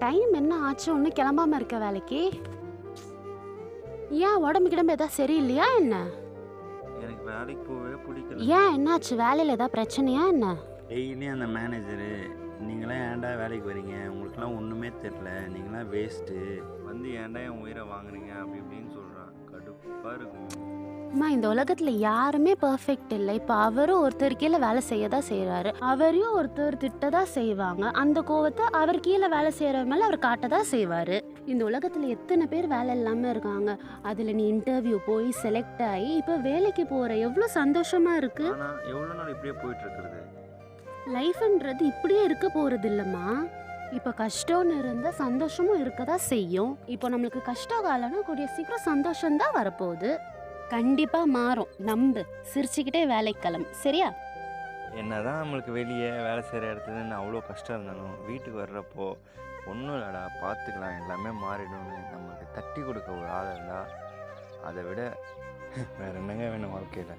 Time என்ன ஆச்சு? ஒன்றும் கிளம்பாம இருக்க வேலைக்கு? ஏன் உடம்பு கிடம்பு ஏதாவது சரியில்லையா என்ன? எனக்கு வேலைக்கு போகவே பிடிக்கல. ஏன் என்னாச்சு? வேலையில் ஏதாவது பிரச்சனையா என்ன? டெய்லியும் அந்த மேனேஜரு, நீங்களாம் ஏன்டா வேலைக்கு வரீங்க, உங்களுக்குலாம் ஒன்றுமே தெரில, நீங்களாம் வேஸ்ட்டு, வந்து ஏன்டா என் உயிரை வாங்குறீங்க அப்படி இப்படின்னு சொல்கிறான். கடுப்பாக இருக்கும். அம்மா, இந்த உலகத்துல யாருமே பெர்ஃபெக்ட் இல்லை. இப்போ அவரும் ஒருத்தர் கீழே வேலை செய்ய தான் செய்கிறாரு. அவரையும் ஒருத்தர் திட்ட தான் செய்வாங்க. அந்த கோவத்தை அவர் கீழே வேலை செய்கிற மேலே அவர் காட்ட தான் செய்வார். இந்த உலகத்தில் எத்தனை பேர் வேலை இல்லாமல் இருக்காங்க. அதில் நீ இன்டர்வியூ போய் செலக்ட் ஆகி இப்போ வேலைக்கு போகிற, எவ்வளோ சந்தோஷமாக இருக்குது. ஆனால் எவ்வளோ நாள் இப்படியே போயிட்டு இருக்கிறது? லைஃப்ன்றது இப்படியே இருக்க போகிறது இல்லைம்மா. இப்போ கஷ்டம்னு இருந்தால் சந்தோஷமும் இருக்க தான் செய்யும். இப்போ நம்மளுக்கு கஷ்ட காலம்னா கூடிய சீக்கிரம் சந்தோஷம் தான் வரப்போகுது. கண்டிப்பாக மாறும், நம்பு. சிரிச்சுக்கிட்டே வேலைக்கு கிளம்பு, சரியா? என்னதான் நம்மளுக்கு வெளியே வேலை செய்கிற இடத்துல அவ்வளோ கஷ்டம் இருந்தாலும் வீட்டுக்கு வர்றப்போ ஒன்றும் இல்லைடா, பார்த்துக்கலாம், எல்லாமே மாறிடும்னு நமக்கு தட்டி கொடுக்க ஒரு ஆள் இருந்தால் அதை விட வேறு என்னங்க வேணும் வாழ்க்கையில்?